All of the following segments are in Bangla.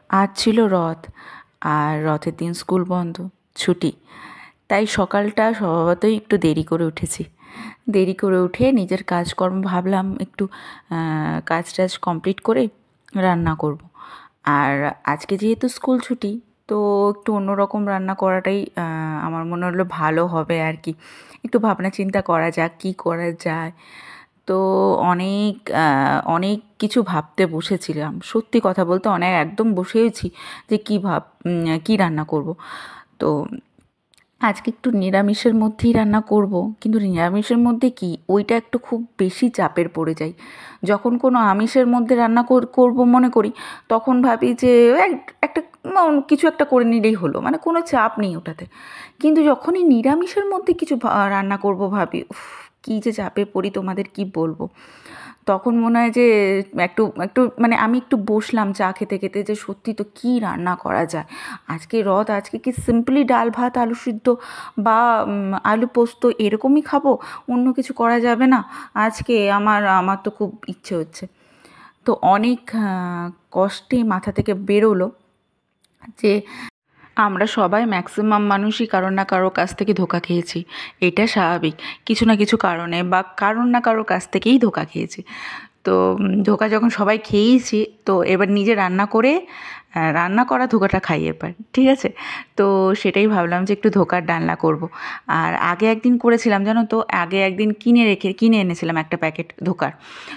আজ ছিল রথ, আর রথের দিন স্কুল বন্ধ, ছুটি। তাই সকালটা স্বভাবতই একটু দেরি করে উঠেছি। দেরি করে উঠে নিজের কাজকর্ম ভাবলাম একটু কাজ টাজ কমপ্লিট করে রান্না করব। আর আজকে যেহেতু স্কুল ছুটি, তো একটু অন্যরকম রান্না করাটাই আমার মনে হলো ভালো হবে আর কি। একটু ভাবনা চিন্তা করা যাক কী করা যায়। তো অনেক অনেক কিছু ভাবতে বসেছিলাম, সত্যি কথা বলতে অনেক একদম বসেওছি যে কী রান্না করব। তো আজকে একটু নিরামিষের মধ্যেই রান্না করব, কিন্তু নিরামিষের মধ্যে কি ওইটা একটু খুব বেশি চাপের পড়ে যাই। যখন কোনো আমিষের মধ্যে রান্না করব মনে করি, তখন ভাবি যে একটা কিছু একটা করে নিলেই হলো, মানে কোনো চাপ নেই ওটাতে। কিন্তু যখনই নিরামিষের মধ্যে কিছু রান্না করব ভাবি, উফ, কী যে চাপে পড়ি তোমাদের কি বলবো। তখন মনে হয় যে একটু একটু মানে আমি একটু বসলাম চা খেতে খেতে, যে সত্যি তো কী রান্না করা যায়। আজকে রথ, আজকে কি সিম্পলি ডাল ভাত আলু সিদ্ধ বা আলু পোস্ত এরকমই খাবো, অন্য কিছু করা যাবে না? আজকে আমার আমার তো খুব ইচ্ছে হচ্ছে। তো অনেক কষ্টে মাথা থেকে বেরোলো যে আমরা সবাই ম্যাক্সিমাম মানুষই কারো না কারো কাছ থেকে ধোঁকা খেয়েছি। এটা স্বাভাবিক, কিছু না কিছু কারণে বা কারোর না কারোর কাছ থেকেই ধোঁকা খেয়েছি। তো ধোঁকা যখন সবাই খেয়েইছি, তো এবার নিজে রান্না করে রান্না করা ধোঁকাটা খাই এবার, ঠিক আছে? তো সেটাই ভাবলাম যে একটু ধোঁকার ডালনা করব। আর আগে একদিন করেছিলাম জানো তো, আগে একদিন কিনে এনেছিলাম একটা প্যাকেট ধোঁকার।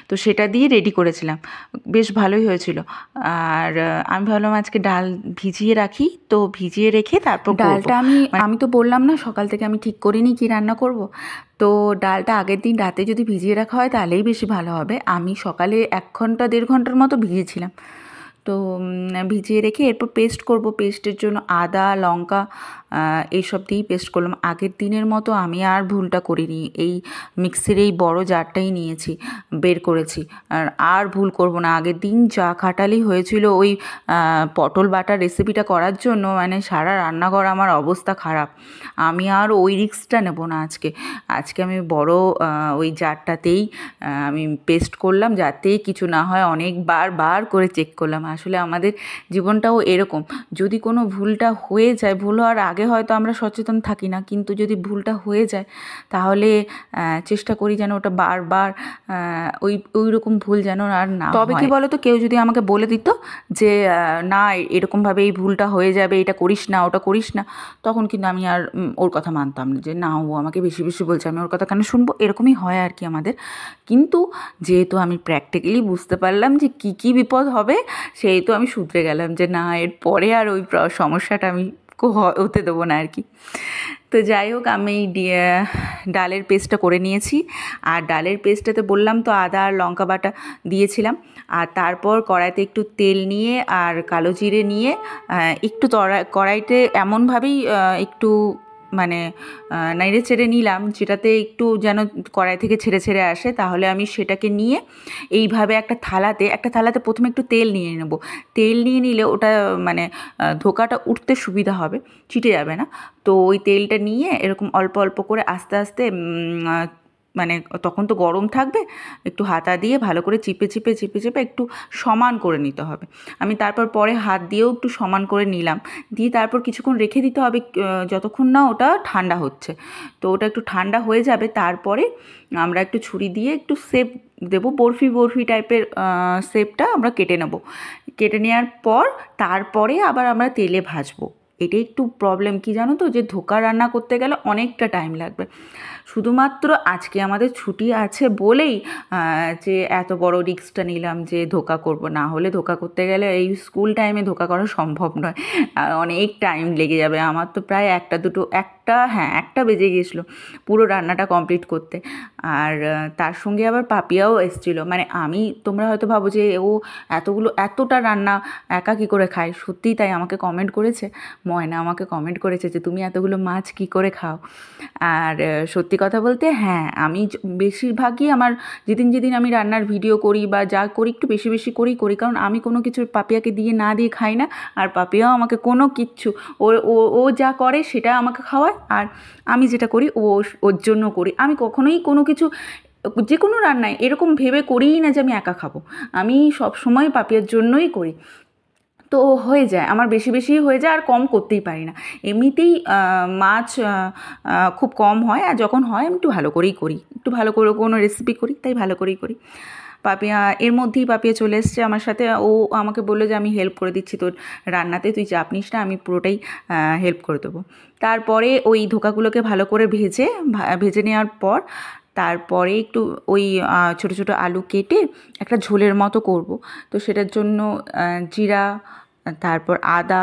তো সেটা দিয়ে রেডি করেছিলাম, বেশ ভালোই হয়েছিল। আর আমি ভাবলাম আজকে ডাল ভিজিয়ে রাখি, তো ভিজিয়ে রেখে তারপর ডালটা আমি তো বললাম না সকাল থেকে আমি ঠিক করিনি কি রান্না করব। তো ডালটা আগের দিন রাতে যদি ভিজিয়ে রাখা হয় তাহলেই বেশি ভালো হবে। আমি সকালে 1 ঘন্টা 1.5 ঘন্টার মতো ভিজিয়েছিলাম। তো ভিজিয়ে রেখে এরপর পেস্ট করব। পেস্টের জন্য আদা লঙ্কা এইসব দিয়েই পেস্ট করলাম। আগের দিনের মতো আমি আর ভুলটা করিনি, এই মিক্সির এই বড় জারটাই নিয়েছি, বের করেছি। আর ভুল করব না। আগের দিন যা খাটালি হয়েছিল ওই পটল বাটার রেসিপিটা করার জন্য, মানে সারা রান্নাঘর আমার অবস্থা খারাপ। আমি আর ওই রিস্কটা নেব না আজকে। আজকে আমি বড় ওই জারটাতেই আমি পেস্ট করলাম, যাতে কিছু না হয়। অনেকবার বার করে চেক করলাম। আসলে আমাদের জীবনটাও এরকম, যদি কোনো ভুলটা হয়ে যায়, ভুল হওয়ার আগে হয়তো আমরা সচেতন থাকি না, কিন্তু যদি ভুলটা হয়ে যায় তাহলে চেষ্টা করি যেন ওটা বারবার ওই রকম ভুল যেন আর না হয়। তবে কি বলো তো, কেউ যদি আমাকে বলে দিত যে না এরকমভাবে এই ভুলটা হয়ে যাবে, এটা করিস না ওটা করিস না, তখন কিন্তু আমি আর ওর কথা মানতাম না, যে না ও আমাকে বেশি বেশি বলছে, আমি ওর কথা কেন শুনবো, এরকমই হয় আর কি আমাদের। কিন্তু যেহেতু আমি প্র্যাকটিক্যালি বুঝতে পারলাম যে কী কী বিপদ হবে, সেই তো আমি শুধরে গেলাম যে না এর পরে আর ওই সমস্যাটা আমি হতে দেবো না আর কি। তো যাই হোক, আমি ডালের পেস্টটা করে নিয়েছি। আর ডালের পেস্টটাতে বললাম তো আদা আর লঙ্কা বাটা দিয়েছিলাম। আর তারপর কড়াইতে একটু তেল নিয়ে আর কালো জিরে নিয়ে একটু কড়াইতে এমনভাবেই একটু মানে নেড়ে চেড়ে নিলাম, যেটাতে একটু যেন কড়াই থেকে ছেড়ে ছেড়ে আসে। তাহলে আমি সেটাকে নিয়ে এইভাবে একটা থালাতে প্রথমে একটু তেল নিয়ে নেব। তেল নিয়ে নিলে ওটা মানে ধোঁকাটা উঠতে সুবিধা হবে, চিটে যাবে না। তো ওই তেলটা নিয়ে এরকম অল্প অল্প করে আস্তে আস্তে মানে তখন তো গরম থাকবে, একটু হাতা দিয়ে ভালো করে চিপে চিপে চিপে চিপে একটু সমান করে নিতে হবে। আমি তারপর পরে হাত দিয়েও একটু সমান করে নিলাম, দিয়ে তারপর কিছুক্ষণ রেখে দিতে হবে, যতক্ষণ না ওটা ঠান্ডা হচ্ছে। তো ওটা একটু ঠান্ডা হয়ে যাবে, তারপরে আমরা একটু ছুরি দিয়ে একটু শেপ দেবো, বরফি বরফি টাইপের শেপটা আমরা কেটে নেব। কেটে নেওয়ার পর তারপরে আবার আমরা তেলে ভাজবো। এটা একটু প্রবলেম কি জানো তো, যে ধোঁকা রান্না করতে গেলে অনেকটা টাইম লাগবে। শুধুমাত্র আজকে আমাদের ছুটি আছে বলেই যে এত বড় রিস্কটা নিলাম যে ধোঁকা করব, না হলে ধোঁকা করতে গেলে এই স্কুল টাইমে ধোঁকা করা সম্ভব নয়, অনেক টাইম লেগে যাবে। আমার তো প্রায় একটা বেজে গিয়েছিলো পুরো রান্নাটা কমপ্লিট করতে। আর তার সঙ্গে আবার পাপিয়াও এসেছিলো। মানে তোমরা হয়তো ভাবো যে ও এতটা রান্না একা কী করে খায়, সত্যিই তাই। আমাকে কমেন্ট করেছে, ময়না আমাকে কমেন্ট করেছে যে তুমি এতগুলো মাছ কী করে খাও। আর সত্যি কথা বলতে হ্যাঁ, আমি বেশিরভাগই আমার যেদিন যেদিন আমি রান্নার ভিডিও করি বা যা করি একটু বেশি বেশি করি, কারণ আমি কোনো কিছু পাপিয়াকে না দিয়ে খাই না। আর পাপিয়াও আমাকে কোনো কিচ্ছু, ও ও ও যা করে সেটা আমাকে খাওয়ায়, আর আমি যেটা করি ওর জন্য করি। আমি কখনোই কোনো কিছু, যে কোনো রান্নায় এরকম ভেবে করিই না যে আমি একা খাবো। আমি সব সময় পাপিয়ার জন্যই করি। তো হয়ে যায় আমার, বেশি বেশি হয়ে যায়, আর কম করতেই পারি না। এমনিতেই মাছ খুব কম হয়, আর যখন হয় আমি একটু ভালো করেই করি, একটু ভালো করে কোনো রেসিপি করি তাই ভালো করেই করি। পাপিয়া এর মধ্যেই পাপিয়া চলে এসছে আমার সাথে, ও আমাকে বললো যে আমি হেল্প করে দিচ্ছি তোর রান্নাতে, তুই চাপ নিস না, আমি পুরোটাই হেল্প করে দেবো। তারপরে ওই ধোকাগুলোকে ভালো করে ভেজে নেওয়ার পর তারপরে একটু ওই ছোটো ছোটো আলু কেটে একটা ঝোলের মতো করব। তো সেটার জন্য জিরা, তারপর আদা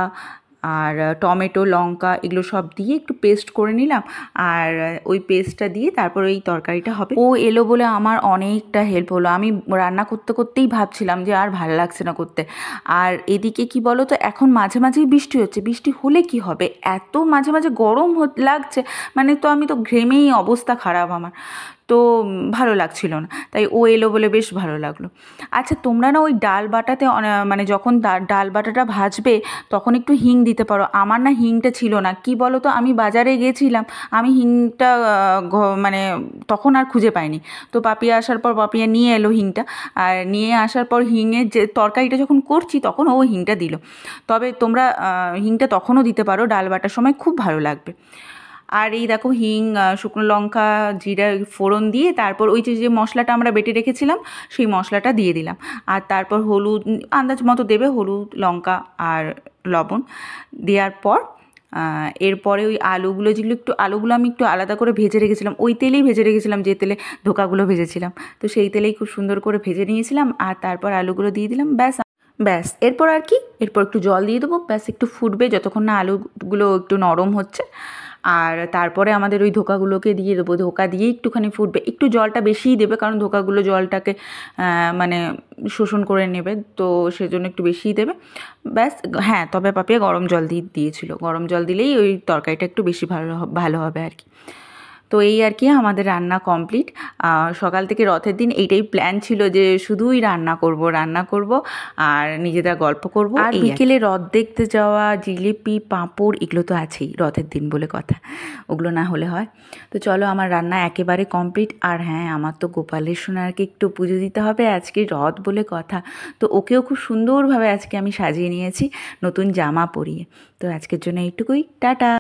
আর টমেটো, লঙ্কা এগুলো সব দিয়ে একটু পেস্ট করে নিলাম, আর ওই পেস্টটা দিয়ে তারপর ওই তরকারিটা হবে। ও এলো বলে আমার অনেকটা হেল্প হলো। আমি রান্না করতে করতেই ভাবছিলাম যে আর ভালো লাগছে না করতে। আর এদিকে কি বলো তো, এখন মাঝে মাঝেই বৃষ্টি হচ্ছে, বৃষ্টি হলে কি হবে, এত মাঝে মাঝে গরম লাগছে, মানে তো আমি তো ঘেমেই অবস্থা খারাপ আমার, তো ভালো লাগছিল না, তাই ও এলো বলে বেশ ভালো লাগলো। আচ্ছা, তোমরা না ওই ডাল বাটাতে মানে যখন ডাল বাটাটা ভাজবে তখন একটু হিং দিতে পারো। আমার না হিংটা ছিল না, কি বলো তো, আমি বাজারে গেছিলাম, আমি হিংটা মানে তখন আর খুঁজে পাইনি। তো পাপিয়া আসার পর পাপিয়া নিয়ে এলো হিংটা, আর নিয়ে আসার পর হিঙের যে তরকারিটা যখন করছি তখন ও হিংটা দিল। তবে তোমরা হিংটা তখনও দিতে পারো, ডাল বাটার সময় খুব ভালো লাগবে। আর এই দেখো হিং, শুকনো লঙ্কা, জিরা ফোড়ন দিয়ে তারপর ওই যে মশলাটা আমরা বেটে রেখেছিলাম সেই মশলাটা দিয়ে দিলাম, আর তারপর হলুদ আন্দাজ মতো দেবে, হলুদ, লঙ্কা আর লবণ দেওয়ার পর এরপরে ওই আলুগুলো আমি একটু আলাদা করে ভেজে রেখেছিলাম, ওই তেলেই ভেজে রেখেছিলাম যে তেলে ধোকাগুলো ভেজেছিলাম, তো সেই তেলেই খুব সুন্দর করে ভেজে নিয়েছিলাম, আর তারপর আলুগুলো দিয়ে দিলাম, ব্যাস এরপর আর কি, এরপর একটু জল দিয়ে দেবো, ব্যাস একটু ফুটবে যতক্ষণ না আলুগুলো একটু নরম হচ্ছে, আর তারপরে আমাদের ওই ধোকাগুলোকে দিয়ে দেবো, ধোকা দিয়ে একটুখানি ফুটবে, একটু জলটা বেশিই দেবে কারণ ধোকাগুলো জলটাকে মানে শোষণ করে নেবে, তো সেজন্য একটু বেশিই দেবে, ব্যাস। হ্যাঁ, তবে পাপিয়া গরম জল দিয়েছিল, গরম জল দিলেই ওই তরকারিটা একটু বেশি ভালো হবে আর কি। তো এই আর কি আমাদের রান্না কমপ্লিট। সকাল থেকে রথের দিন এইটাই প্ল্যান ছিল যে শুধুই রান্না করব আর নিজেরা গল্প করব, আর বিকেলে রথ দেখতে যাওয়া, জিলিপি, পাঁপড় এগুলো তো আছেই, রথের দিন বলে কথা, ওগুলো না হলে হয়। তো চলো, আমার রান্না একেবারে কমপ্লিট। আর হ্যাঁ, আমার তো গোপালের সোনারকে একটু পুজো দিতে হবে, আজকে রথ বলে কথা, তো ওকেও খুব সুন্দরভাবে আজকে আমি সাজিয়ে নিয়েছি নতুন জামা পরিয়ে। তো আজকের জন্য এইটুকুই, টাটা।